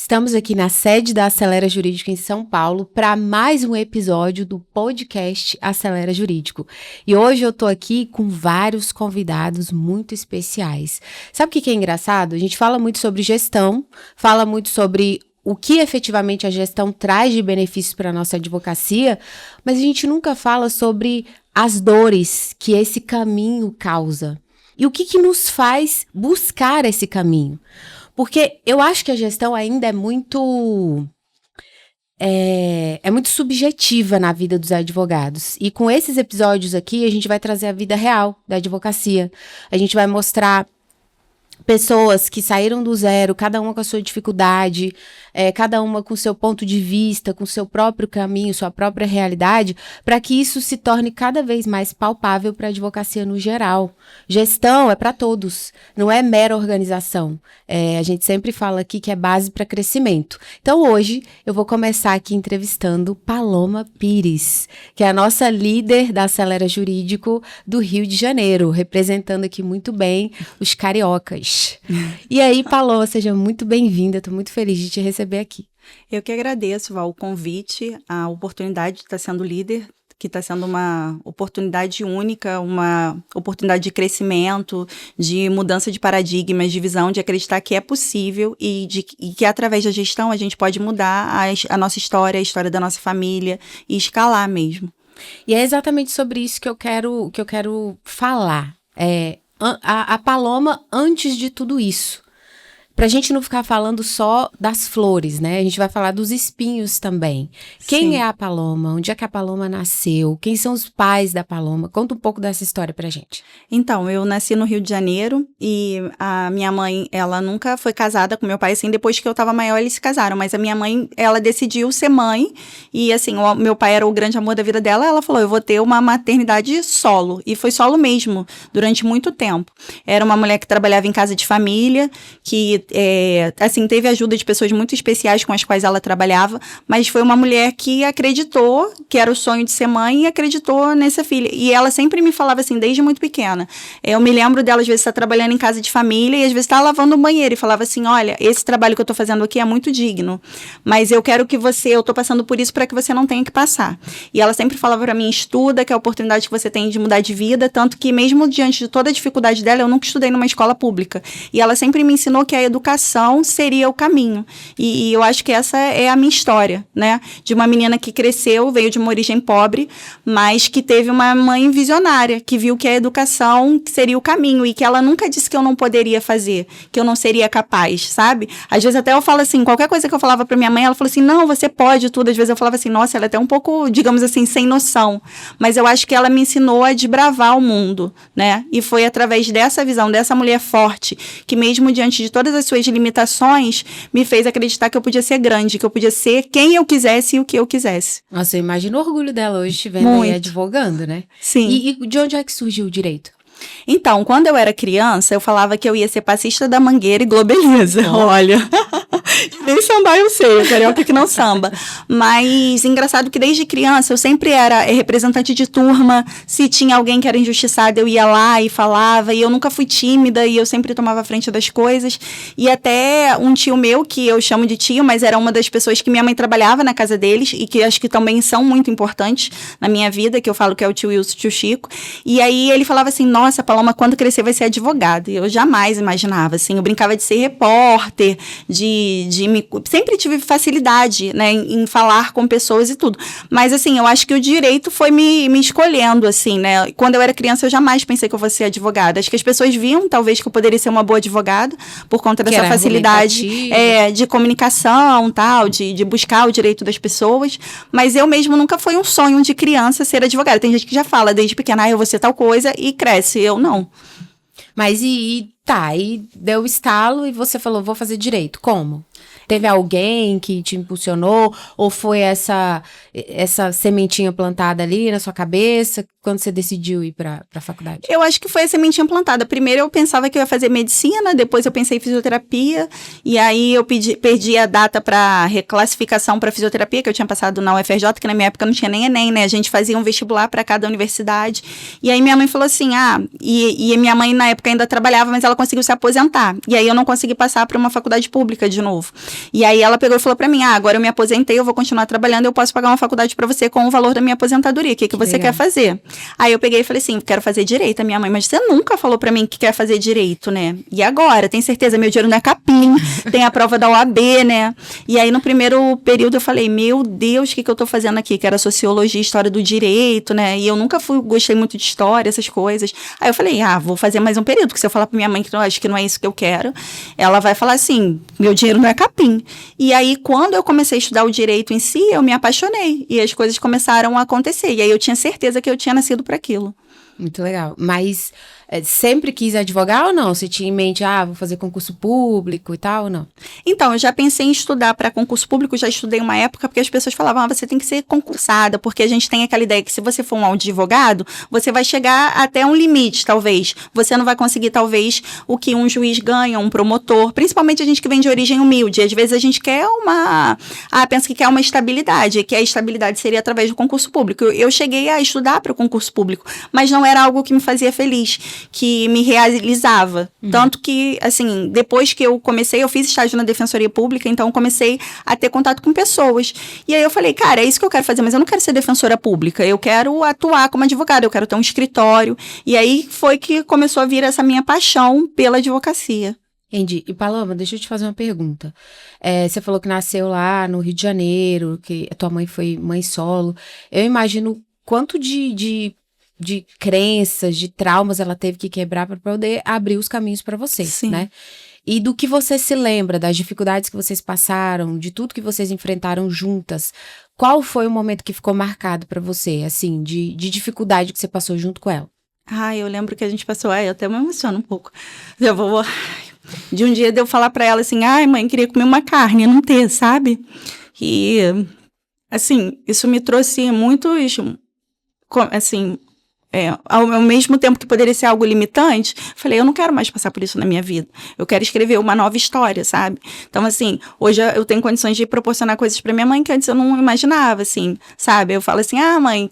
Estamos aqui na sede da Acelera Jurídico em São Paulo para mais um episódio do podcast Acelera Jurídico. E hoje eu tô aqui com vários convidados muito especiais. Sabe o que é engraçado? A gente fala muito sobre gestão, fala muito sobre o que efetivamente a gestão traz de benefícios para a nossa advocacia, mas a gente nunca fala sobre as dores que esse caminho causa. E o que nos faz buscar esse caminho? Porque eu acho que a gestão ainda é muito subjetiva na vida dos advogados. E com esses episódios aqui, a gente vai trazer a vida real da advocacia. A gente vai mostrar pessoas que saíram do zero, cada uma com a sua dificuldade, cada uma com seu ponto de vista, com seu próprio caminho, sua própria realidade, para que isso se torne cada vez mais palpável para a advocacia no geral. Gestão é para todos, não é mera organização. A gente sempre fala aqui que é base para crescimento. Então hoje eu vou começar aqui entrevistando Paloma Pires, que é a nossa líder da Acelera Jurídico do Rio de Janeiro, representando aqui muito bem os cariocas. E aí, Paloma, seja muito bem-vinda, estou muito feliz de te receber aqui. Eu que agradeço, Val, o convite, a oportunidade de estar sendo líder, que está sendo uma oportunidade única, uma oportunidade de crescimento, de mudança de paradigmas, de visão, de acreditar que é possível e que através da gestão a gente pode mudar a nossa história, a história da nossa família e escalar mesmo. E é exatamente sobre isso que eu quero falar. A Paloma antes de tudo isso. Pra gente não ficar falando só das flores, né? A gente vai falar dos espinhos também. Quem Sim. é a Paloma? Onde é que a Paloma nasceu? Quem são os pais da Paloma? Conta um pouco dessa história pra gente. Então, eu nasci no Rio de Janeiro e a minha mãe, ela nunca foi casada com meu pai, assim, depois que eu tava maior eles se casaram, mas a minha mãe, ela decidiu ser mãe e, assim, o meu pai era o grande amor da vida dela, ela falou, eu vou ter uma maternidade solo, e foi solo mesmo, durante muito tempo. Era uma mulher que trabalhava em casa de família, que, assim, teve ajuda de pessoas muito especiais com as quais ela trabalhava, mas foi uma mulher que acreditou que era o sonho de ser mãe e acreditou nessa filha, e ela sempre me falava assim, desde muito pequena. Eu me lembro dela, às vezes, estar trabalhando em casa de família e, às vezes, estar lavando o banheiro e falava assim, olha, esse trabalho que eu tô fazendo aqui é muito digno, mas eu quero que eu tô passando por isso para que você não tenha que passar. E ela sempre falava para mim, estuda, que é a oportunidade que você tem de mudar de vida, tanto que mesmo diante de toda a dificuldade dela, eu nunca estudei numa escola pública. E ela sempre me ensinou que a educação seria o caminho. E eu acho que essa é a minha história, né? De uma menina que cresceu, veio de uma origem pobre, mas que teve uma mãe visionária, que viu que a educação que seria o caminho e que ela nunca disse que eu não poderia fazer, que eu não seria capaz, sabe? Às vezes até eu falo assim, qualquer coisa que eu falava pra minha mãe, ela falou assim, não, você pode tudo. Às vezes eu falava assim, nossa, ela é até um pouco, digamos assim, sem noção. Mas eu acho que ela me ensinou a desbravar o mundo, né? E foi através dessa visão, dessa mulher forte, que mesmo diante de todas as suas limitações, me fez acreditar que eu podia ser grande, que eu podia ser quem eu quisesse e o que eu quisesse. Nossa, eu imagino o orgulho dela hoje te vendo aí advogando, né? Sim. E de onde é que surgiu o direito? Então, quando eu era criança, eu falava que eu ia ser passista da Mangueira e Globeleza. Olha, nem sambar eu sei, eu carioca que não samba. Mas, engraçado que desde criança eu sempre era representante de turma. Se tinha alguém que era injustiçado, eu ia lá e falava. E eu nunca fui tímida e eu sempre tomava a frente das coisas. E até um tio meu, que eu chamo de tio, mas era uma das pessoas que minha mãe trabalhava na casa deles e que acho que também são muito importantes na minha vida, que eu falo que é o tio Wilson, tio Chico. E aí ele falava assim, nossa, Paloma, quando crescer vai ser advogada. E eu jamais imaginava, assim, eu brincava de ser repórter, sempre tive facilidade, né, em falar com pessoas e tudo. Mas, assim, eu acho que o direito foi me escolhendo, assim, né. Quando eu era criança, eu jamais pensei que eu fosse ser advogada. Acho que as pessoas viam, talvez, que eu poderia ser uma boa advogada, por conta dessa facilidade de comunicação, tal, de buscar o direito das pessoas. Mas eu mesmo nunca foi um sonho de criança ser advogada. Tem gente que já fala desde pequena, eu vou ser tal coisa, e cresce. Eu não. Mas e deu estalo e você falou, vou fazer direito. Como? Teve alguém que te impulsionou? Ou foi essa sementinha plantada ali na sua cabeça? quando você decidiu ir pra faculdade? Eu acho que foi a semente implantada. Primeiro eu pensava que eu ia fazer medicina, depois eu pensei em fisioterapia, e aí eu perdi a data para reclassificação para fisioterapia, que eu tinha passado na UFRJ, que na minha época não tinha nem Enem, né? A gente fazia um vestibular para cada universidade. E aí minha mãe falou assim, e minha mãe na época ainda trabalhava, mas ela conseguiu se aposentar. E aí eu não consegui passar para uma faculdade pública de novo. E aí ela pegou e falou para mim, agora eu me aposentei, eu vou continuar trabalhando, eu posso pagar uma faculdade para você com o valor da minha aposentadoria. O que você legal. quer fazer? Aí eu peguei e falei assim, quero fazer direito. A minha mãe, mas você nunca falou pra mim que quer fazer direito, né? E agora? Tem certeza? Meu dinheiro não é capim, tem a prova da OAB, né? E aí no primeiro período eu falei, meu Deus, o que eu tô fazendo aqui? Que era sociologia, história do direito, né? E eu nunca gostei muito de história, essas coisas. Aí eu falei, vou fazer mais um período, porque se eu falar pra minha mãe que eu acho que não é isso que eu quero, ela vai falar assim, meu dinheiro não é capim. E aí quando eu comecei a estudar o direito em si, eu me apaixonei. E as coisas começaram a acontecer. E aí eu tinha certeza que eu tinha nascido para aquilo. Muito legal. Mas sempre quis advogar ou não? Você tinha em mente, vou fazer concurso público e tal ou não? Então, eu já pensei em estudar para concurso público, já estudei uma época, porque as pessoas falavam, você tem que ser concursada, porque a gente tem aquela ideia que se você for um advogado, você vai chegar até um limite, talvez. Você não vai conseguir, talvez, o que um juiz ganha, um promotor, principalmente a gente que vem de origem humilde. Às vezes a gente quer pensa que quer uma estabilidade, que a estabilidade seria através do concurso público. Eu cheguei a estudar para o concurso público, mas não era algo que me fazia feliz, que me realizava. Tanto que, assim, depois que eu fiz estágio na Defensoria Pública, então comecei a ter contato com pessoas. E aí eu falei, cara, é isso que eu quero fazer, mas eu não quero ser defensora pública, eu quero atuar como advogada, eu quero ter um escritório. E aí foi que começou a vir essa minha paixão pela advocacia. Entendi. E Paloma, deixa eu te fazer uma pergunta. Você falou que nasceu lá no Rio de Janeiro, que a tua mãe foi mãe solo. Eu imagino quanto de crenças, de traumas ela teve que quebrar para poder abrir os caminhos para você, Sim. né? E do que você se lembra, das dificuldades que vocês passaram, de tudo que vocês enfrentaram juntas, qual foi o momento que ficou marcado para você, assim, de dificuldade que você passou junto com ela? Eu lembro que a gente passou, eu até me emociono um pouco. De um dia de eu falar para ela assim, mãe, queria comer uma carne, e não ter, sabe? E, assim, isso me trouxe muitos, assim, ao mesmo tempo que poderia ser algo limitante, falei, eu não quero mais passar por isso na minha vida. Eu quero escrever uma nova história, sabe? Então, assim, hoje eu tenho condições de proporcionar coisas para minha mãe que antes eu não imaginava, assim, sabe? Eu falo assim, mãe,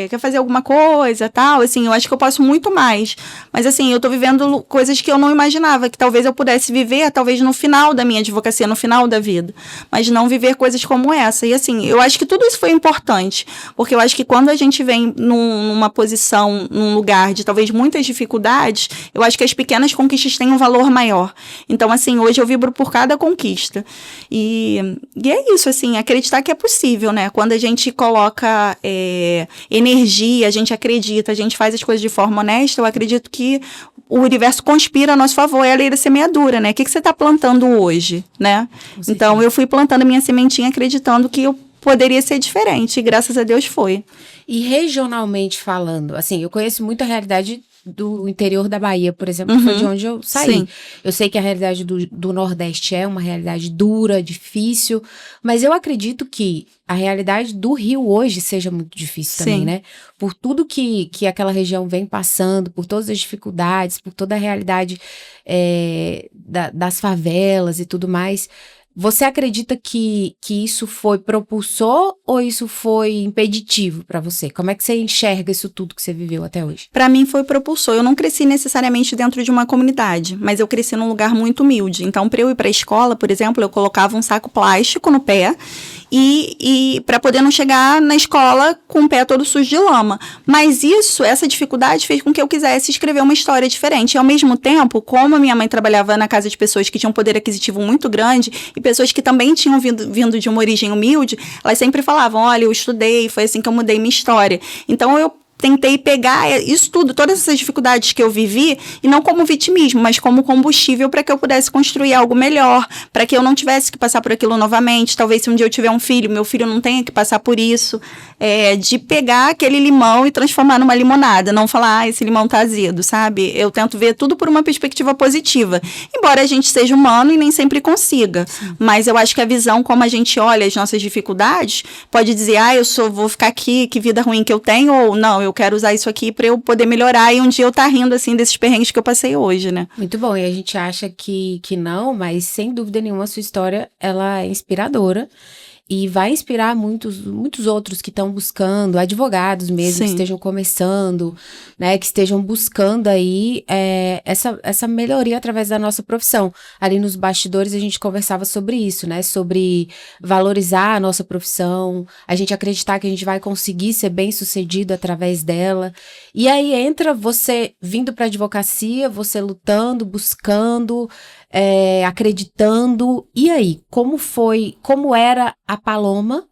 quer fazer alguma coisa, tal, assim, eu acho que eu posso muito mais, mas assim, eu tô vivendo coisas que eu não imaginava, que talvez eu pudesse viver, talvez no final da minha advocacia, no final da vida, mas não viver coisas como essa, e assim, eu acho que tudo isso foi importante, porque eu acho que quando a gente vem numa posição, num lugar de talvez muitas dificuldades, eu acho que as pequenas conquistas têm um valor maior, então assim, hoje eu vibro por cada conquista, e é isso, assim, acreditar que é possível, né, quando a gente coloca energia, a gente acredita, a gente faz as coisas de forma honesta, eu acredito que o universo conspira a nosso favor, é a lei da semeadura, né? O que você está plantando hoje, né? Então, eu fui plantando a minha sementinha acreditando que eu poderia ser diferente, e graças a Deus foi. E regionalmente falando, assim, eu conheço muito a realidade do interior da Bahia, por exemplo, que foi de onde eu saí. Sim. Eu sei que a realidade do Nordeste é uma realidade dura, difícil, mas eu acredito que a realidade do Rio hoje seja muito difícil também, né? Por tudo que aquela região vem passando, por todas as dificuldades, por toda a realidade das favelas e tudo mais. Você acredita que isso foi propulsor ou isso foi impeditivo para você? Como é que você enxerga isso tudo que você viveu até hoje? Para mim foi propulsor. Eu não cresci necessariamente dentro de uma comunidade, mas eu cresci num lugar muito humilde. Então, para eu ir para a escola, por exemplo, eu colocava um saco plástico no pé e para poder não chegar na escola com o pé todo sujo de lama. Mas essa dificuldade fez com que eu quisesse escrever uma história diferente. E ao mesmo tempo, como a minha mãe trabalhava na casa de pessoas que tinham um poder aquisitivo muito grande e pessoas que também tinham vindo de uma origem humilde, elas sempre falavam, olha, eu estudei, foi assim que eu mudei minha história. Então, eu tentei pegar isso tudo, todas essas dificuldades que eu vivi, e não como vitimismo, mas como combustível para que eu pudesse construir algo melhor, para que eu não tivesse que passar por aquilo novamente. Talvez se um dia eu tiver um filho, meu filho não tenha que passar por isso. De pegar aquele limão e transformar numa limonada, não falar, esse limão tá azedo, sabe? Eu tento ver tudo por uma perspectiva positiva, embora a gente seja humano e nem sempre consiga. Sim. Mas eu acho que a visão como a gente olha as nossas dificuldades, pode dizer, vou ficar aqui, que vida ruim que eu tenho, ou não, eu eu quero usar isso aqui para eu poder melhorar e um dia eu tá rindo, assim, desses perrengues que eu passei hoje, né? Muito bom, e a gente acha que não, mas sem dúvida nenhuma a sua história, ela é inspiradora. E vai inspirar muitos outros que estão buscando, advogados mesmo, Sim. que estejam começando, né, que estejam buscando aí essa melhoria através da nossa profissão. Ali nos bastidores a gente conversava sobre isso, né, sobre valorizar a nossa profissão, a gente acreditar que a gente vai conseguir ser bem-sucedido através dela. E aí entra você vindo para a advocacia, você lutando, buscando, acreditando. E aí, como era a Paloma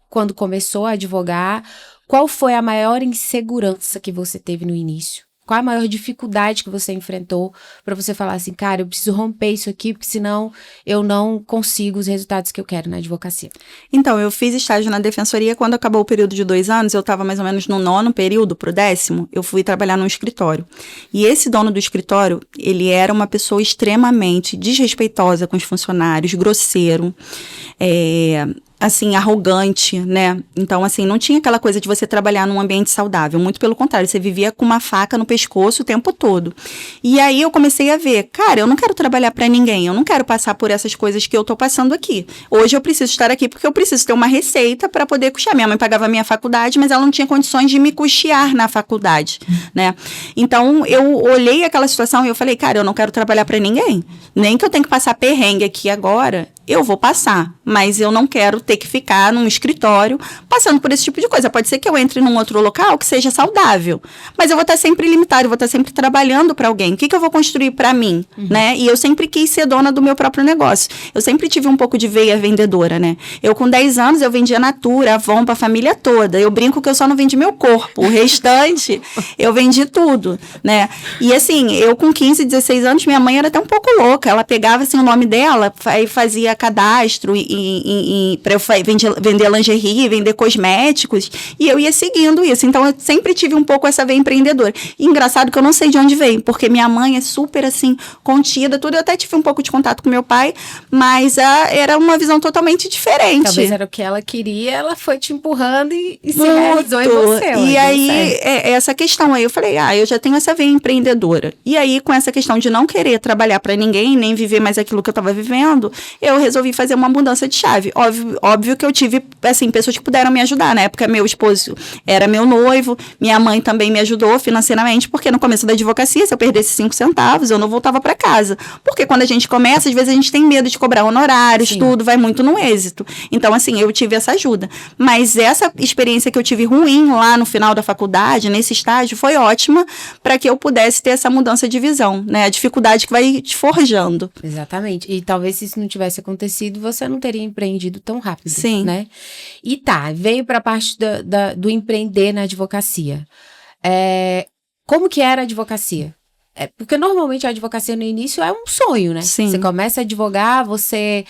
quando começou a advogar? Qual foi a maior insegurança que você teve no início? Qual a maior dificuldade que você enfrentou para você falar assim, cara, eu preciso romper isso aqui, porque senão eu não consigo os resultados que eu quero na advocacia? Então, eu fiz estágio na defensoria, quando acabou o período de 2 anos, eu estava mais ou menos no 9º período pro 10º, eu fui trabalhar num escritório. E esse dono do escritório, ele era uma pessoa extremamente desrespeitosa com os funcionários, grosseiro, assim, arrogante, né? Então, assim, não tinha aquela coisa de você trabalhar num ambiente saudável, muito pelo contrário, você vivia com uma faca no pescoço o tempo todo. E aí eu comecei a ver, cara, eu não quero trabalhar pra ninguém, eu não quero passar por essas coisas que eu tô passando aqui. Hoje eu preciso estar aqui porque eu preciso ter uma receita para poder custear. Minha mãe pagava a minha faculdade, mas ela não tinha condições de me custear na faculdade, né? Então, eu olhei aquela situação e eu falei, cara, eu não quero trabalhar pra ninguém. Nem que eu tenha que passar perrengue aqui agora, eu vou passar, mas eu não quero ter que ficar num escritório passando por esse tipo de coisa. Pode ser que eu entre num outro local que seja saudável, mas eu vou estar sempre limitado, eu vou estar sempre trabalhando para alguém. O que eu vou construir para mim, né? E eu sempre quis ser dona do meu próprio negócio. Eu sempre tive um pouco de veia vendedora, né? Eu com 10 anos, eu vendia Natura, Avon pra família toda. Eu brinco que eu só não vendi meu corpo, o restante eu vendi tudo, né? E assim, eu com 15, 16 anos, minha mãe era até um pouco louca. Ela pegava assim o nome dela e fazia cadastro para eu vender lingerie, vender cosméticos, e eu ia seguindo isso. Então, eu sempre tive um pouco essa veia empreendedora. E engraçado que eu não sei de onde veio, porque minha mãe é super, assim, contida, tudo. Eu até tive um pouco de contato com meu pai, mas era uma visão totalmente diferente. Talvez era o que ela queria, ela foi te empurrando e se realizou em você. E aí, essa questão aí, eu falei, eu já tenho essa veia empreendedora. E aí, com essa questão de não querer trabalhar para ninguém, nem viver mais aquilo que eu estava vivendo, eu resolvi fazer uma mudança de chave. Óbvio que eu tive, assim, pessoas que puderam me ajudar. Na época, meu esposo era meu noivo, minha mãe também me ajudou financeiramente, porque no começo da advocacia, se eu perdesse 5 centavos, eu não voltava para casa. Porque quando a gente começa, às vezes a gente tem medo de cobrar honorários, tudo, vai muito no êxito. Então, assim, eu tive essa ajuda. Mas essa experiência que eu tive ruim lá no final da faculdade, nesse estágio, foi ótima para que eu pudesse ter essa mudança de visão, né? A dificuldade que vai te forjando. Exatamente. E talvez se isso não tivesse acontecido, você não teria empreendido tão rápido. Sim. Né? E veio para a parte do empreender na advocacia. Como que era a advocacia? Porque normalmente a advocacia no início é um sonho, né? Sim. Você começa a advogar, você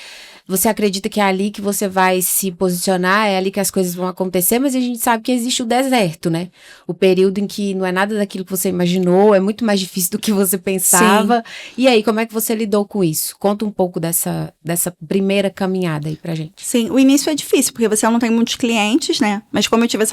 acredita que é ali que você vai se posicionar, é ali que as coisas vão acontecer, mas a gente sabe que existe o deserto, né? O período em que não é nada daquilo que você imaginou, é muito mais difícil do que você pensava. Sim. E aí, como é que você lidou com isso? Conta um pouco dessa primeira caminhada aí pra gente. Sim, o início é difícil, porque você não tem muitos clientes, né? Mas como eu tive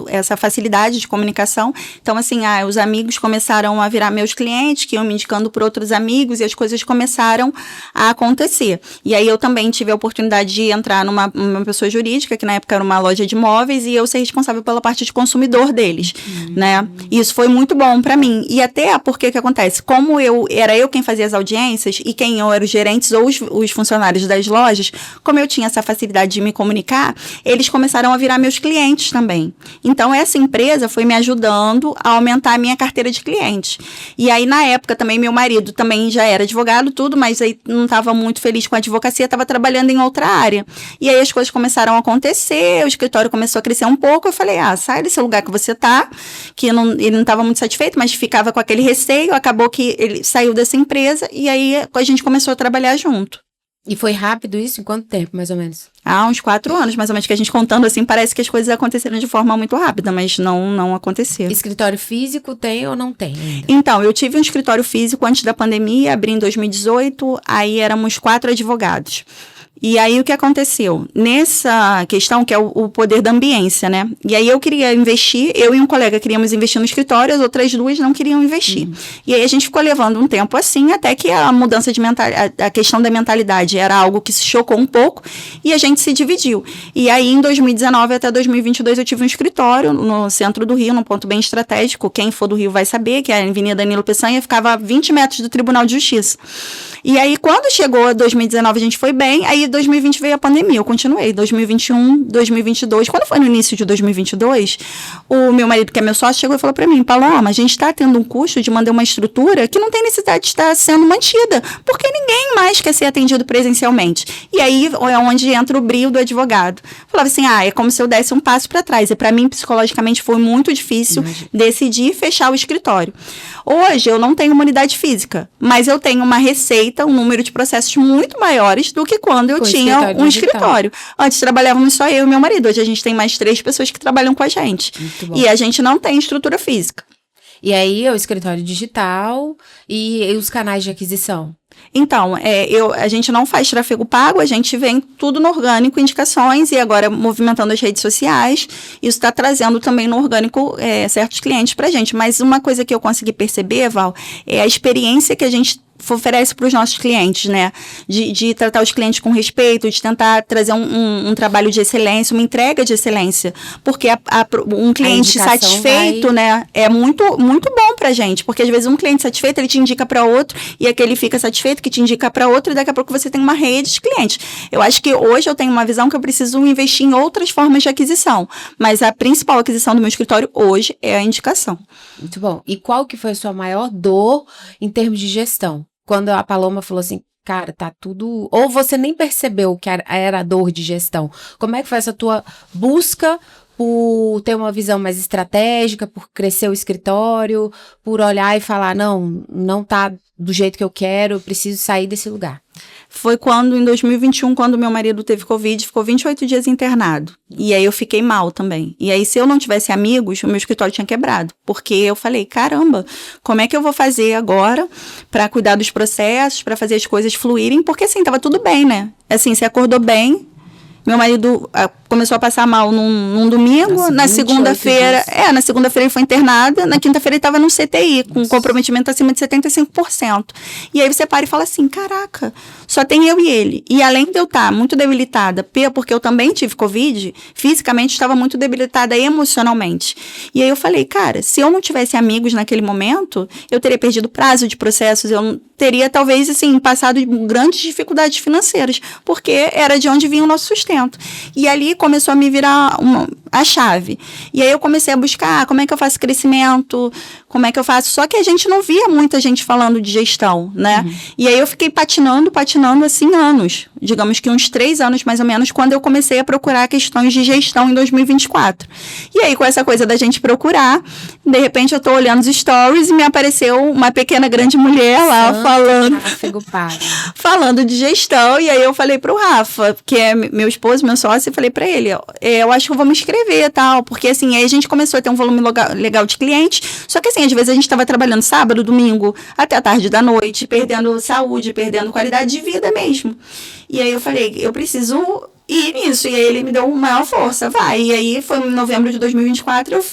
essa facilidade de comunicação, então assim, os amigos começaram a virar meus clientes, que iam me indicando por outros amigos, e as coisas começaram a acontecer. E aí eu também tive a oportunidade de entrar numa pessoa jurídica, que na época era uma loja de imóveis, e eu ser responsável pela parte de consumidor deles, né? E isso foi muito bom pra mim. E até porque o que acontece? Como era eu quem fazia as audiências, e quem eram os gerentes ou os funcionários das lojas, como eu tinha essa facilidade de me comunicar, eles começaram a virar meus clientes também. Então, essa empresa foi me ajudando a aumentar a minha carteira de clientes. E aí, na época, também, meu marido também já era advogado, tudo, mas aí não estava muito feliz com a advocacia, estava trabalhando em outra área. E aí as coisas começaram a acontecer, o escritório começou a crescer um pouco, eu falei, sai desse lugar que você tá, que ele não estava muito satisfeito, mas ficava com aquele receio, acabou que ele saiu dessa empresa, e aí a gente começou a trabalhar junto. E foi rápido isso? Em quanto tempo, mais ou menos? Uns 4 anos, mais ou menos, que a gente contando assim, parece que as coisas aconteceram de forma muito rápida, mas não aconteceu. Escritório físico tem ou não tem ainda? Então, eu tive um escritório físico antes da pandemia, abri em 2018, aí éramos 4 advogados. E aí, o que aconteceu? Nessa questão, que é o poder da ambiência, né? E aí, eu queria investir, eu e um colega queríamos investir no escritório, as outras duas não queriam investir. E aí, a gente ficou levando um tempo assim, até que a mudança de mentalidade, a questão da mentalidade era algo que se chocou um pouco, e a gente se dividiu. E aí, em 2019 até 2022, eu tive um escritório no centro do Rio, num ponto bem estratégico. Quem for do Rio vai saber, que é a Avenida Danilo Peçanha, ficava a 20 metros do Tribunal de Justiça. E aí, quando chegou 2019, a gente foi bem, aí 2020 veio a pandemia, eu continuei, 2021, 2022, quando foi no início de 2022, o meu marido, que é meu sócio, chegou e falou pra mim, Paloma, a gente tá tendo um custo de manter uma estrutura que não tem necessidade de estar sendo mantida, porque ninguém mais quer ser atendido presencialmente. E aí é onde entra o brio do advogado. Falava assim, é como se eu desse um passo para trás, e para mim, psicologicamente, foi muito difícil decidir fechar o escritório. Hoje, eu não tenho uma unidade física, mas eu tenho uma receita, um número de processos muito maiores do que quando eu tinha um escritório. Antes trabalhávamos só eu e meu marido, hoje a gente tem mais 3 pessoas que trabalham com a gente. E a gente não tem estrutura física. E aí é o escritório digital e os canais de aquisição? Então, a gente não faz tráfego pago, a gente vem tudo no orgânico, indicações, e agora movimentando as redes sociais, isso está trazendo também no orgânico certos clientes para a gente. Mas uma coisa que eu consegui perceber, Val, é a experiência que a gente oferece para os nossos clientes, né? De tratar os clientes com respeito, de tentar trazer um trabalho de excelência, uma entrega de excelência. Porque um cliente satisfeito, né, é muito, muito bom pra gente. Porque às vezes um cliente satisfeito, ele te indica para outro, e aquele fica satisfeito, que te indica para outro, e daqui a pouco você tem uma rede de clientes. Eu acho que hoje eu tenho uma visão que eu preciso investir em outras formas de aquisição. Mas a principal aquisição do meu escritório hoje é a indicação. Muito bom. E qual que foi a sua maior dor em termos de gestão? Quando a Paloma falou assim, cara, tá tudo... Ou você nem percebeu que era dor de gestão. Como é que foi essa tua busca por ter uma visão mais estratégica, por crescer o escritório, por olhar e falar, não tá do jeito que eu quero, eu preciso sair desse lugar? Foi em 2021, quando meu marido teve Covid, ficou 28 dias internado. E aí eu fiquei mal também. E aí, se eu não tivesse amigos, o meu escritório tinha quebrado. Porque eu falei, caramba, como é que eu vou fazer agora para cuidar dos processos, para fazer as coisas fluírem? Porque assim, tava tudo bem, né? Assim, você acordou bem. Meu marido começou a passar mal num domingo, na segunda-feira ele foi internado, na quinta-feira ele estava num CTI, com um comprometimento acima de 75%. E aí você para e fala assim, caraca, só tem eu e ele. E além de eu estar muito debilitada, porque eu também tive Covid, fisicamente estava muito debilitada emocionalmente. E aí eu falei, cara, se eu não tivesse amigos naquele momento, eu teria perdido prazo de processos, eu teria talvez, assim, passado grandes dificuldades financeiras, porque era de onde vinha o nosso sustento. E ali começou a me virar a chave. E aí eu comecei a buscar como é que eu faço crescimento, como é que eu faço. Só que a gente não via muita gente falando de gestão, né? E aí eu fiquei patinando assim anos. Digamos que uns 3 anos mais ou menos, quando eu comecei a procurar questões de gestão em 2024. E aí com essa coisa da gente procurar, de repente eu tô olhando os stories e me apareceu uma pequena grande mulher lá falando de gestão. E aí eu falei pro Rafa, que é meu esposo, meu sócio, e falei pra ele, eu acho que eu vou me inscrever e tal, porque assim, aí a gente começou a ter um volume legal de clientes, só que assim, às vezes a gente estava trabalhando sábado, domingo, até a tarde da noite, perdendo saúde, perdendo qualidade de vida mesmo. E aí eu falei, eu preciso ir nisso, e aí ele me deu maior força, vai. E aí foi em novembro de 2024, eu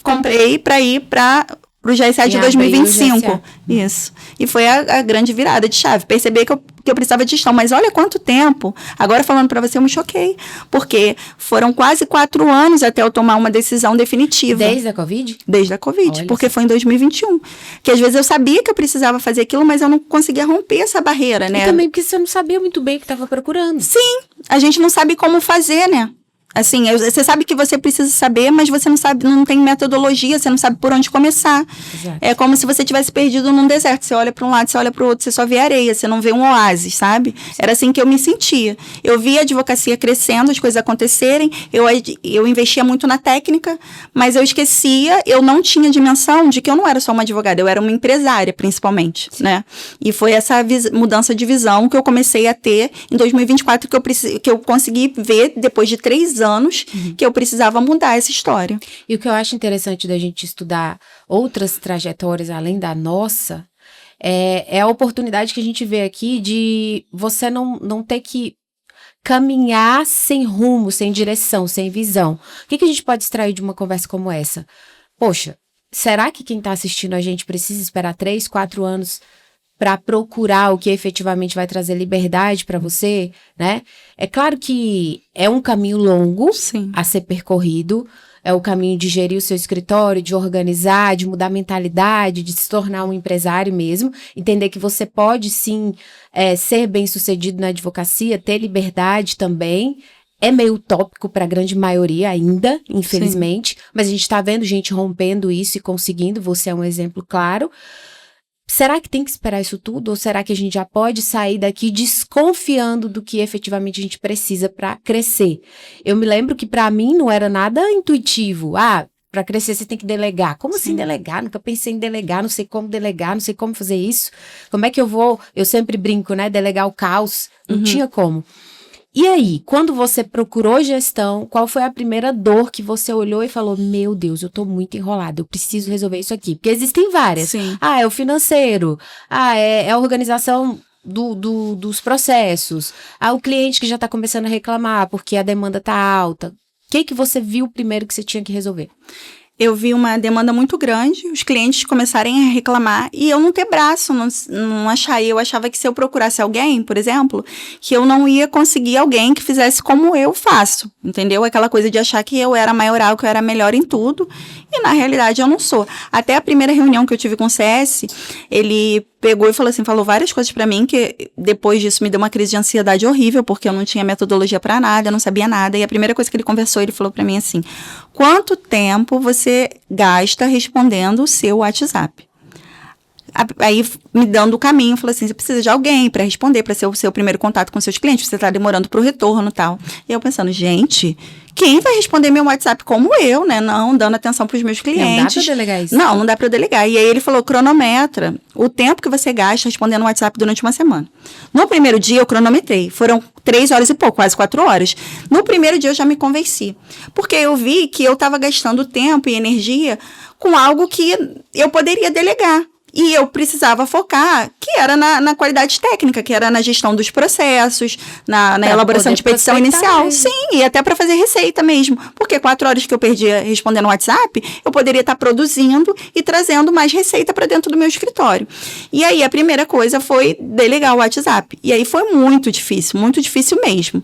comprei para ir para o GSA de 2025. Isso. E foi a grande virada de chave. Perceber que eu precisava de gestão. Mas olha quanto tempo. Agora, falando para você, eu me choquei. Porque foram quase 4 anos até eu tomar uma decisão definitiva. Desde a Covid? Desde a Covid. Olha porque foi em 2021. Que às vezes eu sabia que eu precisava fazer aquilo, mas eu não conseguia romper essa barreira, né? E também porque você não sabia muito bem o que estava procurando. Sim. A gente não sabe como fazer, né? Assim, você sabe que você precisa saber, mas você não sabe, não tem metodologia, você não sabe por onde começar. Exato. É como se você tivesse perdido num deserto. Você olha para um lado, você olha para o outro, você só vê areia, você não vê um oásis, sabe? Era assim que eu me sentia. Eu via a advocacia crescendo, as coisas acontecerem, eu investia muito na técnica, mas eu esquecia, eu não tinha dimensão de que eu não era só uma advogada, eu era uma empresária, principalmente, né? E foi essa mudança de visão que eu comecei a ter em 2024, que eu consegui ver, depois de 3 anos, que eu precisava mudar essa história. E o que eu acho interessante da gente estudar outras trajetórias além da nossa é a oportunidade que a gente vê aqui de você não ter que caminhar sem rumo, sem direção, sem visão. O que a gente pode extrair de uma conversa como essa? Poxa, será que quem está assistindo a gente precisa esperar 3, 4 anos para procurar o que efetivamente vai trazer liberdade para você, né? É claro que é um caminho longo a ser percorrido, é o caminho de gerir o seu escritório, de organizar, de mudar a mentalidade, de se tornar um empresário mesmo, entender que você pode sim ser bem-sucedido na advocacia, ter liberdade também. É meio utópico para a grande maioria ainda, infelizmente, mas a gente está vendo gente rompendo isso e conseguindo, você é um exemplo claro. Será que tem que esperar isso tudo? Ou será que a gente já pode sair daqui desconfiando do que efetivamente a gente precisa para crescer? Eu me lembro que para mim não era nada intuitivo. Para crescer você tem que delegar. Como assim delegar? Nunca pensei em delegar, não sei como delegar, não sei como fazer isso. Como é que eu vou? Eu sempre brinco, né? Delegar o caos. Não tinha como. E aí, quando você procurou gestão, qual foi a primeira dor que você olhou e falou, meu Deus, eu tô muito enrolada, eu preciso resolver isso aqui? Porque existem várias. É o financeiro, é a organização dos processos, o cliente que já tá começando a reclamar porque a demanda tá alta. O que você viu primeiro que você tinha que resolver? Eu vi uma demanda muito grande, os clientes começarem a reclamar e eu não ter braço, não achar. Eu achava que se eu procurasse alguém, por exemplo, que eu não ia conseguir alguém que fizesse como eu faço, entendeu? Aquela coisa de achar que eu era maioral, que eu era melhor em tudo e na realidade eu não sou. Até a primeira reunião que eu tive com o CS, ele pegou e falou várias coisas pra mim, que depois disso me deu uma crise de ansiedade horrível, porque eu não tinha metodologia pra nada, eu não sabia nada, e a primeira coisa que ele conversou, ele falou pra mim assim, quanto tempo você gasta respondendo o seu WhatsApp? Aí, me dando o caminho, falou assim, você precisa de alguém para responder, para ser o seu primeiro contato com seus clientes, você tá demorando pro retorno e tal. E eu pensando, gente, quem vai responder meu WhatsApp como eu, né? Não, dando atenção pros meus clientes. Não dá pra delegar isso. Não dá pra eu delegar. E aí ele falou, cronometra o tempo que você gasta respondendo o WhatsApp durante uma semana. No primeiro dia eu cronometrei, foram 3 horas e pouco, quase 4 horas. No primeiro dia eu já me convenci, porque eu vi que eu tava gastando tempo e energia com algo que eu poderia delegar. E eu precisava focar, que era na qualidade técnica, que era na gestão dos processos, na elaboração de petição inicial. Mesmo. Sim, e até para fazer receita mesmo. Porque 4 horas que eu perdia respondendo no WhatsApp, eu poderia estar produzindo e trazendo mais receita para dentro do meu escritório. E aí a primeira coisa foi delegar o WhatsApp. E aí foi muito difícil mesmo.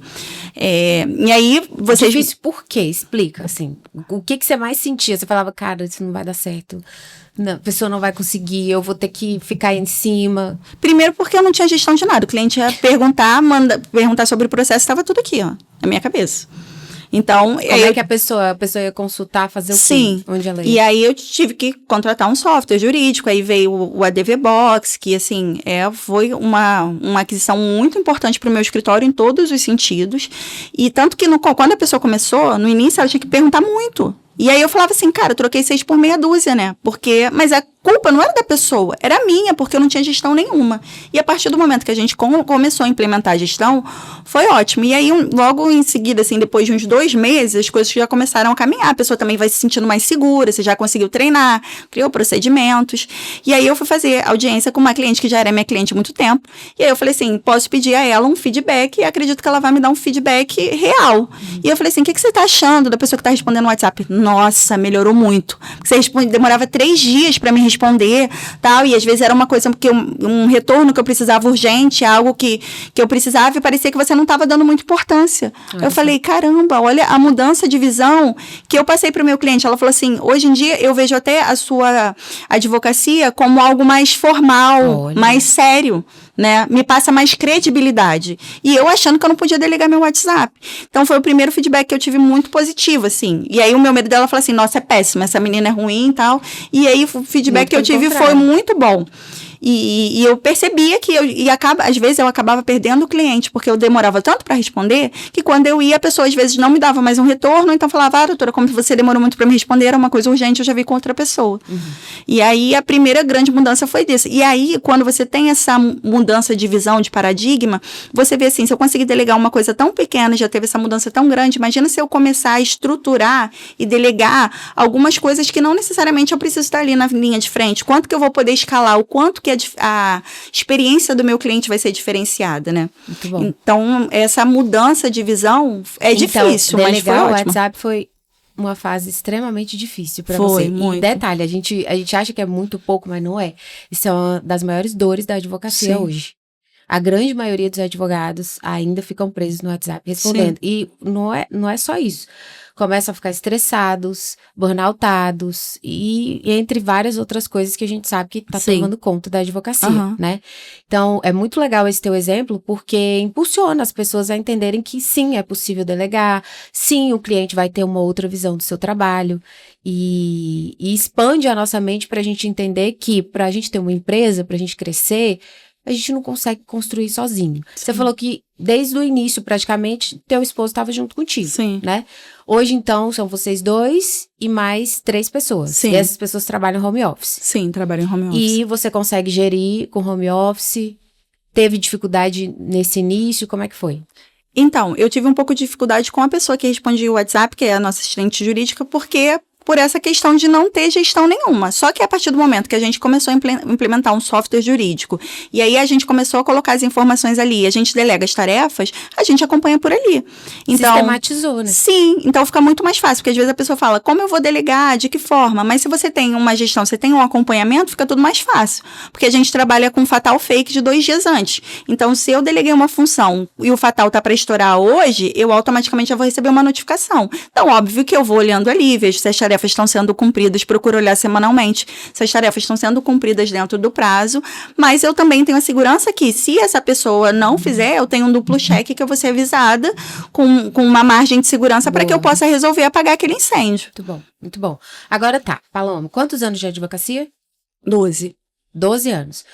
E aí você... Difícil por quê? Explica, assim. O que você mais sentia? Você falava, cara, isso não vai dar certo. Não, a pessoa não vai conseguir, eu vou ter que ficar em cima. Primeiro porque eu não tinha gestão de nada. O cliente ia perguntar sobre o processo, estava tudo aqui, ó, na minha cabeça. Então, como é que a pessoa ia consultar, fazer o quê? Sim. Onde ela ia? E aí eu tive que contratar um software jurídico, aí veio o ADV Box, que assim, foi uma aquisição muito importante para o meu escritório em todos os sentidos. E tanto que quando a pessoa começou, no início ela tinha que perguntar muito. E aí eu falava assim, cara, eu troquei 6 por meia dúzia, né? Mas a culpa não era da pessoa, era minha, porque eu não tinha gestão nenhuma. E a partir do momento que a gente começou a implementar a gestão, foi ótimo. E aí, logo em seguida, assim, depois de uns 2 meses, as coisas já começaram a caminhar. A pessoa também vai se sentindo mais segura, você já conseguiu treinar, criou procedimentos. E aí eu fui fazer audiência com uma cliente que já era minha cliente há muito tempo. E aí eu falei assim, posso pedir a ela um feedback e acredito que ela vai me dar um feedback real. E eu falei assim, o que você tá achando da pessoa que tá respondendo no WhatsApp? Nossa, melhorou muito. Porque você demorava 3 dias para me responder, tal, e às vezes era uma coisa, porque um retorno que eu precisava urgente, algo que eu precisava, e parecia que você não estava dando muita importância. Eu falei, caramba, olha a mudança de visão que eu passei para o meu cliente. Ela falou assim, hoje em dia eu vejo até a sua advocacia como algo mais formal, mais sério, né? Me passa mais credibilidade. E eu achando que eu não podia delegar meu WhatsApp. Então foi o primeiro feedback que eu tive muito positivo, assim. E aí o meu medo dela falou assim, nossa, é péssima, essa menina é ruim e tal. E aí o feedback que eu tive foi muito bom. E eu percebia que às vezes eu acabava perdendo o cliente, porque eu demorava tanto para responder, que quando eu ia, a pessoa às vezes não me dava mais um retorno, então falava, doutora, como você demorou muito para me responder, era uma coisa urgente, eu já vi com outra pessoa. E aí a primeira grande mudança foi disso. E aí, quando você tem essa mudança de visão, de paradigma, você vê assim, se eu conseguir delegar uma coisa tão pequena, já teve essa mudança tão grande, imagina se eu começar a estruturar e delegar algumas coisas que não necessariamente eu preciso estar ali na linha de frente. Quanto que eu vou poder escalar, o quanto que a experiência do meu cliente vai ser diferenciada, né? Muito bom. Então, essa mudança de visão é difícil, mas foi o ótimo. WhatsApp foi uma fase extremamente difícil para Foi, você. muito. E detalhe, a gente acha que é muito pouco, mas não é. Isso é uma das maiores dores da advocacia hoje. A grande maioria dos advogados ainda ficam presos no WhatsApp respondendo. Sim. E não é só isso. Começam a ficar estressados, burnoutados e entre várias outras coisas que a gente sabe que tá tomando conta da advocacia, né? Então, é muito legal esse teu exemplo, porque impulsiona as pessoas a entenderem que sim, é possível delegar, sim, o cliente vai ter uma outra visão do seu trabalho e expande a nossa mente pra gente entender que pra gente ter uma empresa, pra gente crescer, a gente não consegue construir sozinho. Sim. Você falou que desde o início, praticamente, teu esposo estava junto contigo, né? Hoje, então, são vocês 2 e mais 3 pessoas. Sim. E essas pessoas trabalham home office. Sim, trabalham em home office. E você consegue gerir com home office? Teve dificuldade nesse início? Como é que foi? Então, eu tive um pouco de dificuldade com a pessoa que respondia o WhatsApp, que é a nossa assistente jurídica, porque por essa questão de não ter gestão nenhuma. Só que a partir do momento que a gente começou a implementar um software jurídico, e aí a gente começou a colocar as informações ali, a gente delega as tarefas, a gente acompanha por ali. Então, sistematizou, né? Sim, então fica muito mais fácil, porque às vezes a pessoa fala, como eu vou delegar, de que forma? Mas se você tem uma gestão, você tem um acompanhamento, fica tudo mais fácil. Porque a gente trabalha com fatal fake de 2 dias antes. Então, se eu deleguei uma função e o fatal tá para estourar hoje, eu automaticamente já vou receber uma notificação. Então, óbvio que eu vou olhando ali, vejo se as tarefas estão sendo cumpridas, procuro olhar semanalmente se as tarefas estão sendo cumpridas dentro do prazo, mas eu também tenho a segurança que se essa pessoa não fizer, eu tenho um duplo cheque que eu vou ser avisada com uma margem de segurança para que eu possa resolver apagar aquele incêndio. Muito bom, muito bom. Agora tá, Paloma, quantos anos de advocacia? 12. 12 anos.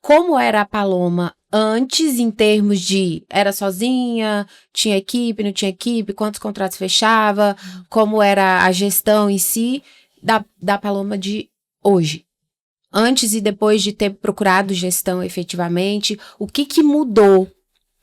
Como era a Paloma antes, em termos de era sozinha, tinha equipe, não tinha equipe, quantos contratos fechava, como era a gestão em si da Paloma de hoje? Antes e depois de ter procurado gestão efetivamente, o que mudou?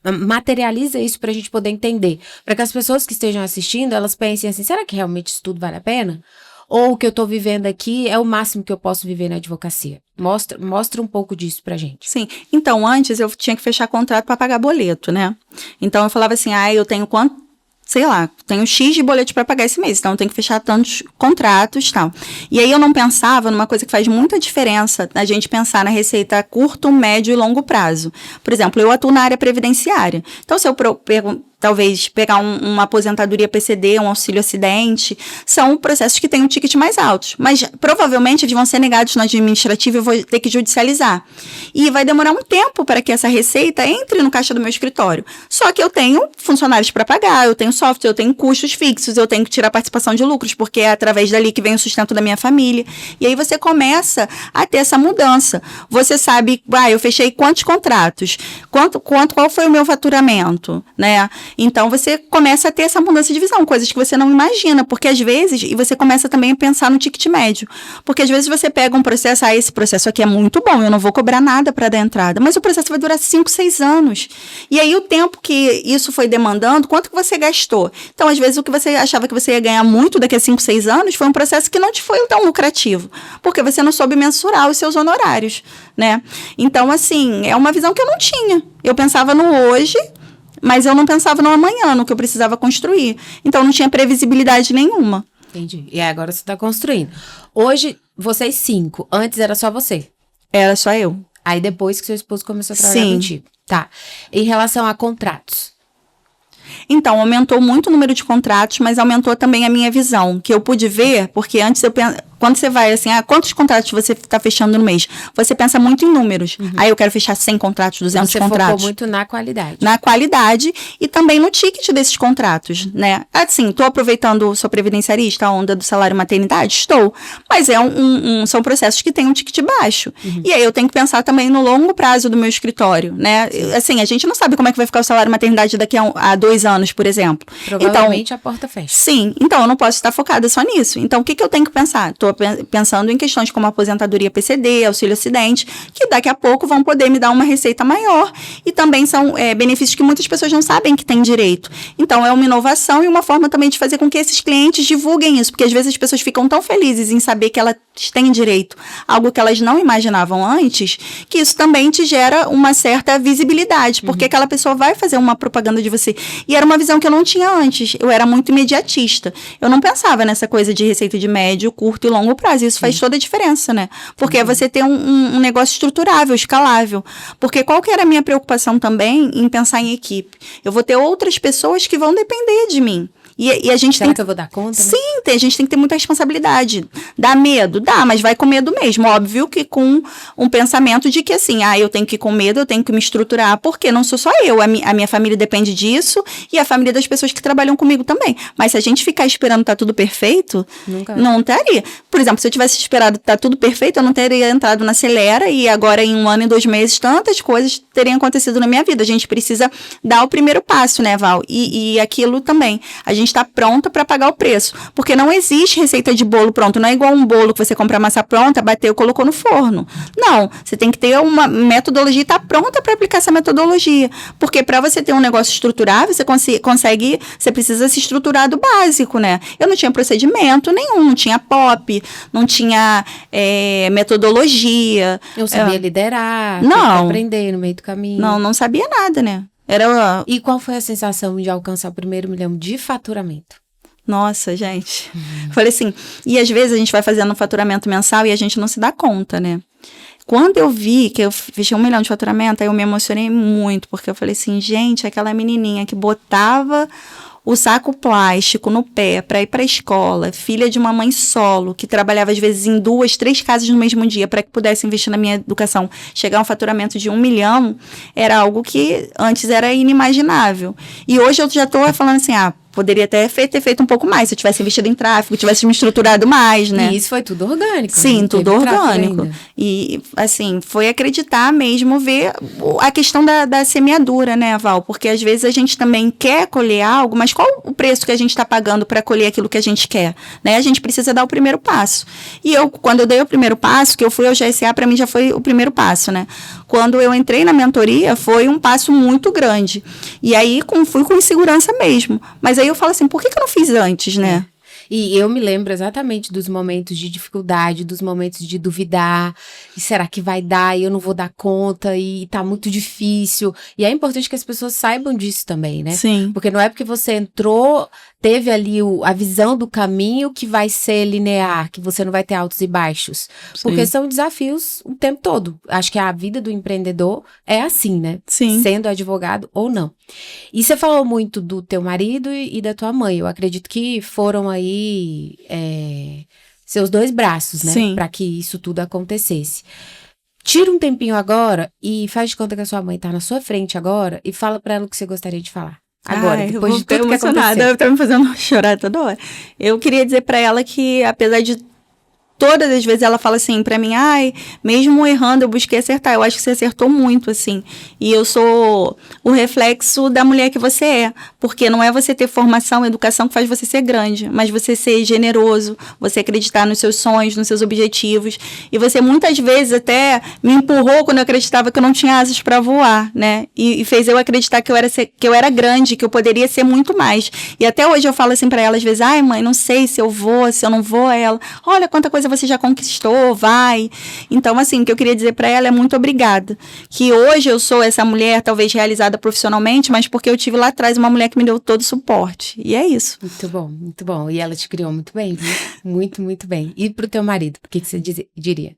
Materializa isso para a gente poder entender. Para que as pessoas que estejam assistindo, elas pensem assim, será que realmente isso tudo vale a pena? Ou o que eu tô vivendo aqui é o máximo que eu posso viver na advocacia? Mostra um pouco disso pra gente. Sim. Então, antes eu tinha que fechar contrato para pagar boleto, né? Então, eu falava assim, eu tenho quanto? Sei lá, tenho X de boleto para pagar esse mês, então eu tenho que fechar tantos contratos e tal. E aí eu não pensava numa coisa que faz muita diferença a gente pensar na receita a curto, médio e longo prazo. Por exemplo, eu atuo na área previdenciária. Então, se eu talvez pegar uma aposentadoria PCD, um auxílio acidente, são processos que têm um ticket mais alto. Mas provavelmente eles vão ser negados no administrativo e eu vou ter que judicializar. E vai demorar um tempo para que essa receita entre no caixa do meu escritório. Só que eu tenho funcionários para pagar, eu tenho software, eu tenho custos fixos, eu tenho que tirar participação de lucros, porque é através dali que vem o sustento da minha família. E aí você começa a ter essa mudança. Você sabe, eu fechei quantos contratos? Qual foi o meu faturamento? Né? Então, você começa a ter essa mudança de visão, coisas que você não imagina, porque às vezes, e você começa também a pensar no ticket médio, porque às vezes você pega um processo, esse processo aqui é muito bom, eu não vou cobrar nada para dar entrada, mas o processo vai durar 5, 6 anos. E aí, o tempo que isso foi demandando, quanto que você gastou? Então, às vezes, o que você achava que você ia ganhar muito daqui a 5, 6 anos, foi um processo que não te foi tão lucrativo, porque você não soube mensurar os seus honorários, né? Então, assim, é uma visão que eu não tinha. Eu pensava no hoje, mas eu não pensava no amanhã, no que eu precisava construir. Então, não tinha previsibilidade nenhuma. Entendi. E agora você está construindo. Hoje, vocês 5. Antes era só você? Era só eu. Aí depois que seu esposo começou a trabalhar contigo. Tá. Em relação a contratos? Então, aumentou muito o número de contratos, mas aumentou também a minha visão, que eu pude ver, porque antes quando você vai assim, quantos contratos você está fechando no mês? Você pensa muito em números. Aí eu quero fechar 100 contratos, 200 contratos. Você focou muito na qualidade. Na qualidade e também no ticket desses contratos, né? Assim, estou aproveitando, sou previdenciarista, a onda do salário maternidade? Estou. Mas são processos que têm um ticket baixo. E aí eu tenho que pensar também no longo prazo do meu escritório, né? Assim, a gente não sabe como é que vai ficar o salário maternidade daqui a 2 anos, por exemplo. Provavelmente então, a porta fecha. Sim. Então, eu não posso estar focada só nisso. Então, o que eu tenho que pensar? Estou pensando em questões como aposentadoria PCD, auxílio acidente, que daqui a pouco vão poder me dar uma receita maior, e também são benefícios que muitas pessoas não sabem que têm direito. Então, é uma inovação e uma forma também de fazer com que esses clientes divulguem isso, porque às vezes as pessoas ficam tão felizes em saber que elas têm direito a algo que elas não imaginavam antes, que isso também te gera uma certa visibilidade, porque aquela pessoa vai fazer uma propaganda de você. E era uma visão que eu não tinha antes, eu era muito imediatista. Eu não pensava nessa coisa de receita de médio, curto e longo prazo, isso faz toda a diferença, né? Porque é você ter um negócio estruturável, escalável. Porque qual que era a minha preocupação também em pensar em equipe? Eu vou ter outras pessoas que vão depender de mim. E a gente Será que eu vou dar conta? Sim, a gente tem que ter muita responsabilidade. Dá medo? Dá, mas vai com medo mesmo. Óbvio que com um pensamento de que assim, eu tenho que ir com medo, eu tenho que me estruturar, porque não sou só eu, a minha família depende disso e a família das pessoas que trabalham comigo também. Mas se a gente ficar esperando tá tudo perfeito, não estaria. Por exemplo, se eu tivesse esperado tá tudo perfeito, eu não teria entrado na Acelera e agora em 1 ano e 2 meses tantas coisas teriam acontecido na minha vida. A gente precisa dar o primeiro passo, né, Val? E aquilo também. A gente está pronta para pagar o preço. Porque não existe receita de bolo pronto. Não é igual um bolo que você compra a massa pronta, bateu, colocou no forno. Não. Você tem que ter uma metodologia e estar pronta para aplicar essa metodologia. Porque para você ter um negócio estruturável, você precisa se estruturar do básico, né? Eu não tinha procedimento nenhum, não tinha POP, não tinha metodologia. Eu sabia liderar, não. Aprender no meio do caminho. Não sabia nada, né? E qual foi a sensação de alcançar o primeiro 1 milhão de faturamento? Nossa, gente. Falei assim, e às vezes a gente vai fazendo um faturamento mensal e a gente não se dá conta, né? Quando eu vi que eu fechei 1 milhão de faturamento, aí eu me emocionei muito, porque eu falei assim, gente, aquela menininha que botava o saco plástico no pé para ir para a escola, filha de uma mãe solo, que trabalhava às vezes em 2, 3 casas no mesmo dia para que pudesse investir na minha educação, chegar a um faturamento de 1 milhão, era algo que antes era inimaginável. E hoje eu já estou falando assim, poderia até ter feito um pouco mais, se eu tivesse investido em tráfego, tivesse me estruturado mais, né? E isso foi tudo orgânico. Sim, tudo orgânico. E, assim, foi acreditar mesmo, ver a questão da semeadura, né, Val? Porque às vezes a gente também quer colher algo, mas qual o preço que a gente está pagando para colher aquilo que a gente quer? Né? A gente precisa dar o primeiro passo. E quando eu dei o primeiro passo, que eu fui ao GSA, para mim já foi o primeiro passo, né? Quando eu entrei na mentoria, foi um passo muito grande. E aí, fui com insegurança mesmo. Mas aí eu falo assim, por que eu não fiz antes, né? E eu me lembro exatamente dos momentos de dificuldade, dos momentos de duvidar, e será que vai dar, e eu não vou dar conta, e tá muito difícil. E é importante que as pessoas saibam disso também, né? Sim. Porque não é porque você entrou, teve ali a visão do caminho que vai ser linear, que você não vai ter altos e baixos. Sim. Porque são desafios o tempo todo. Acho que a vida do empreendedor é assim, né? Sim. Sendo advogado ou não. E você falou muito do teu marido e da tua mãe. Eu acredito que foram aí seus 2 braços, né? Sim. Para que isso tudo acontecesse. Tira um tempinho agora e faz de conta que a sua mãe tá na sua frente agora e fala para ela o que você gostaria de falar. Agora, depois de tudo que aconteceu. Tá me fazendo chorar toda hora. Eu queria dizer para ela que, apesar de todas as vezes ela fala assim pra mim, mesmo errando eu busquei acertar, eu acho que você acertou muito, assim, e eu sou o reflexo da mulher que você é, porque não é você ter formação, educação que faz você ser grande, mas você ser generoso, você acreditar nos seus sonhos, nos seus objetivos, e você muitas vezes até me empurrou quando eu acreditava que eu não tinha asas pra voar, né, e fez eu acreditar que eu era grande, que eu poderia ser muito mais, e até hoje eu falo assim pra ela às vezes, mãe, não sei se eu vou, se eu não vou, ela, olha quanta coisa você já conquistou, vai. Então, assim, o que eu queria dizer para ela é muito obrigada. Que hoje eu sou essa mulher, talvez realizada profissionalmente, mas porque eu tive lá atrás uma mulher que me deu todo o suporte. E é isso. Muito bom, muito bom. E ela te criou muito bem, viu? Muito, muito bem. E pro teu marido, o que você diria?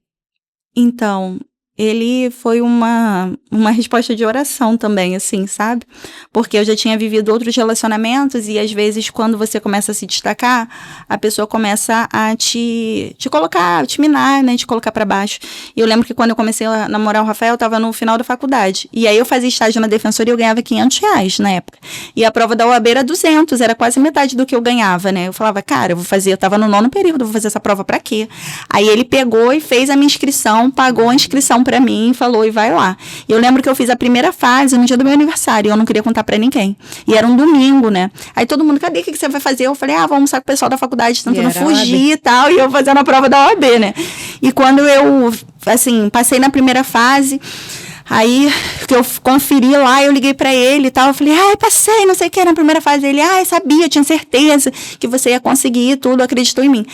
Então, ele foi uma resposta de oração também, assim, sabe? Porque eu já tinha vivido outros relacionamentos e às vezes quando você começa a se destacar, a pessoa começa a te colocar, te minar, né? Te colocar pra baixo. E eu lembro que quando eu comecei a namorar o Rafael, eu tava no final da faculdade. E aí eu fazia estágio na defensoria e eu ganhava R$500 na época. E a prova da OAB era 200, era quase metade do que eu ganhava, né? Eu falava, cara, eu tava no 9º período, vou fazer essa prova pra quê? Aí ele pegou e fez a minha inscrição, pagou a inscrição pra mim e falou, e vai lá. E eu lembro que eu fiz a primeira fase no dia do meu aniversário, e eu não queria contar pra ninguém. E era um domingo, né? Aí todo mundo, cadê? O que você vai fazer? Eu falei, vamos almoçar com o pessoal da faculdade, tentando fugir e tal, e eu fazendo a prova da OAB, né? E quando eu, assim, passei na primeira fase, aí, que eu conferi lá, eu liguei pra ele e tal, eu falei, passei, não sei o que, na primeira fase. Ele, sabia, tinha certeza que você ia conseguir e tudo, acreditou em mim.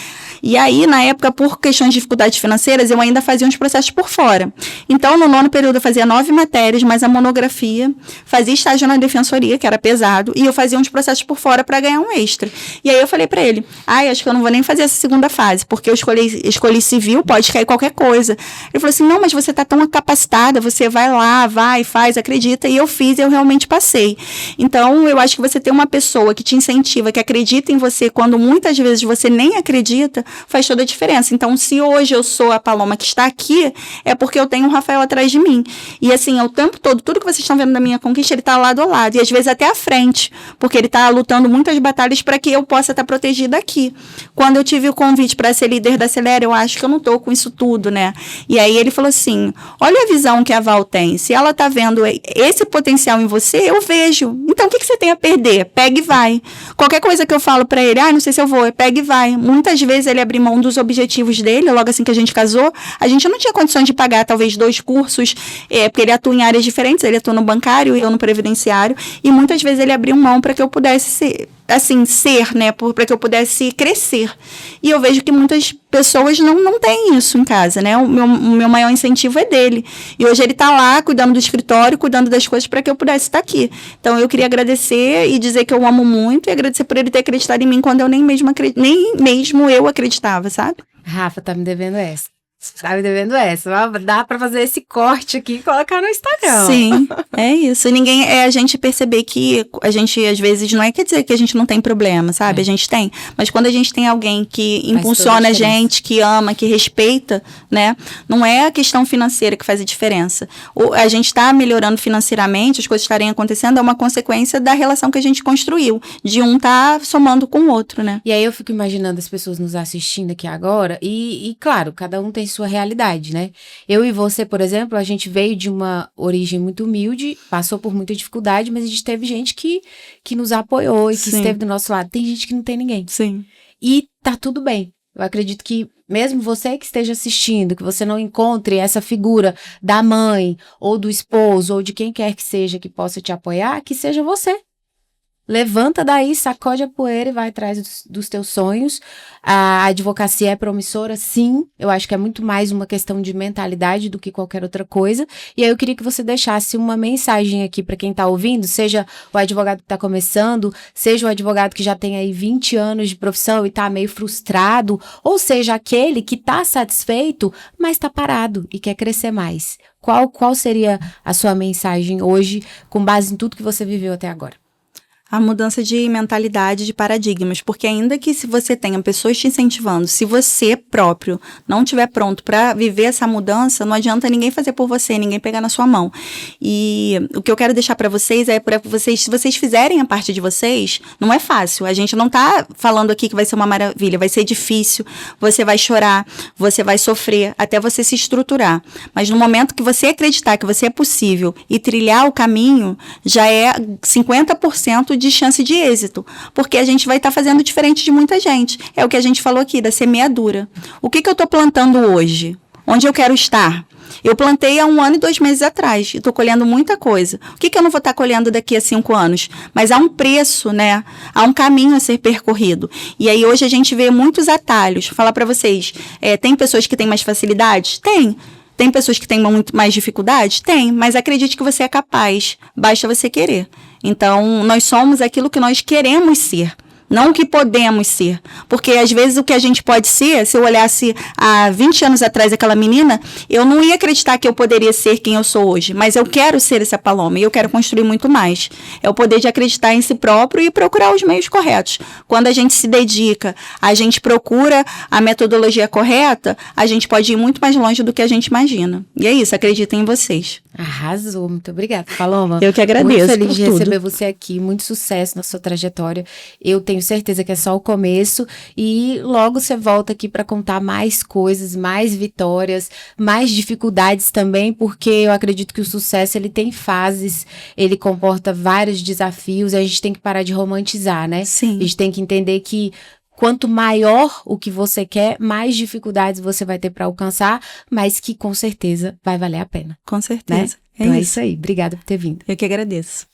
E aí, na época, por questões de dificuldades financeiras, eu ainda fazia uns processos por fora. Então, no 9º período, eu fazia 9 matérias, mais a monografia, fazia estágio na defensoria, que era pesado, e eu fazia uns processos por fora para ganhar um extra. E aí, eu falei para ele, acho que eu não vou nem fazer essa segunda fase, porque eu escolhi civil, pode cair qualquer coisa. Ele falou assim, não, mas você tá tão capacitada, você vai lá, vai, faz, acredita. E eu fiz e eu realmente passei. Então, eu acho que você ter uma pessoa que te incentiva, que acredita em você, quando muitas vezes você nem acredita, faz toda a diferença. Então, se hoje eu sou a Paloma que está aqui, é porque eu tenho um Rafael atrás de mim. E assim, o tempo todo, tudo que vocês estão vendo da minha conquista, ele está lado a lado. E às vezes até à frente, porque ele está lutando muitas batalhas para que eu possa estar protegida aqui. Quando eu tive o convite para ser líder da Acelera, eu acho que eu não estou com isso tudo, né? E aí ele falou assim, olha a visão que a Val tem. Se ela está vendo esse potencial em você, eu vejo. Então, o que você tem a perder? Pega e vai. Qualquer coisa que eu falo para ele, não sei se eu vou, pega e vai. Muitas vezes ele abriu mão dos objetivos dele, logo assim que a gente casou, a gente não tinha condições de pagar talvez 2 cursos, porque ele atua em áreas diferentes, ele atua no bancário e eu no previdenciário, e muitas vezes ele abriu mão para que eu pudesse ser, né, para que eu pudesse crescer. E eu vejo que muitas pessoas não têm isso em casa, né? O meu maior incentivo é dele. E hoje ele está lá, cuidando do escritório, cuidando das coisas para que eu pudesse estar aqui. Então, eu queria agradecer e dizer que eu amo muito e agradecer por ele ter acreditado em mim quando eu nem mesmo eu acreditava, sabe? Rafa, tá me devendo essa. Tá me devendo essa. Dá pra fazer esse corte aqui e colocar no Instagram. Sim, é isso. A gente perceber que a gente, às vezes, não quer dizer que a gente não tem problema, sabe? A gente tem. Mas quando a gente tem alguém que impulsiona a gente, que ama, que respeita, né? Não é a questão financeira que faz a diferença. A gente tá melhorando financeiramente, as coisas estarem acontecendo, é uma consequência da relação que a gente construiu. De um tá somando com o outro, né? E aí eu fico imaginando as pessoas nos assistindo aqui agora e claro, cada um tem sua realidade, né? Eu e você, por exemplo, a gente veio de uma origem muito humilde, passou por muita dificuldade, mas a gente teve gente que nos apoiou e que esteve do nosso lado. Tem gente que não tem ninguém. Sim. E tá tudo bem. Eu acredito que mesmo você que esteja assistindo, que você não encontre essa figura da mãe, ou do esposo, ou de quem quer que seja que possa te apoiar, que seja você. Levanta daí, sacode a poeira e vai atrás dos teus sonhos. A advocacia é promissora, sim. Eu acho que é muito mais uma questão de mentalidade do que qualquer outra coisa. E aí eu queria que você deixasse uma mensagem aqui para quem está ouvindo, seja o advogado que está começando, seja o advogado que já tem aí 20 anos de profissão e está meio frustrado, ou seja, aquele que está satisfeito, mas está parado e quer crescer mais. Qual seria a sua mensagem hoje, com base em tudo que você viveu até agora? A mudança de mentalidade, de paradigmas, porque ainda que se você tenha pessoas te incentivando, se você próprio não estiver pronto para viver essa mudança, não adianta ninguém fazer por você, ninguém pegar na sua mão. E o que eu quero deixar para vocês é para vocês, se vocês fizerem a parte de vocês, não é fácil. A gente não tá falando aqui que vai ser uma maravilha, vai ser difícil, você vai chorar, você vai sofrer, até você se estruturar. Mas no momento que você acreditar que você é possível e trilhar o caminho, já é 50% de chance de êxito, porque a gente vai estar fazendo diferente de muita gente. É o que a gente falou aqui, da semeadura. O que eu estou plantando hoje? Onde eu quero estar? Eu plantei há 1 ano e 2 meses atrás e estou colhendo muita coisa. O que eu não vou estar colhendo daqui a 5 anos? Mas há um preço, né? Há um caminho a ser percorrido. E aí hoje a gente vê muitos atalhos. Vou falar para vocês, tem pessoas que têm mais facilidade? Tem. Tem pessoas que têm muito mais dificuldade? Tem, mas acredite que você é capaz, basta você querer. Então, nós somos aquilo que nós queremos ser, não o que podemos ser. Porque, às vezes, o que a gente pode ser, se eu olhasse há 20 anos atrás aquela menina, eu não ia acreditar que eu poderia ser quem eu sou hoje. Mas eu quero ser essa Paloma e eu quero construir muito mais. É o poder de acreditar em si próprio e procurar os meios corretos. Quando a gente se dedica, a gente procura a metodologia correta, a gente pode ir muito mais longe do que a gente imagina. E é isso, acreditem em vocês. Arrasou, muito obrigada, Paloma. Eu que agradeço. Muito feliz de por tudo. receber você aqui, muito sucesso na sua trajetória. Eu tenho certeza que é só o começo e logo você volta aqui para contar mais coisas, mais vitórias, mais dificuldades também, porque eu acredito que o sucesso ele tem fases, ele comporta vários desafios, e a gente tem que parar de romantizar, né? Sim. A gente tem que entender que quanto maior o que você quer, mais dificuldades você vai ter para alcançar, mas que com certeza vai valer a pena. Com certeza. Né? Então é isso aí. Obrigada por ter vindo. Eu que agradeço.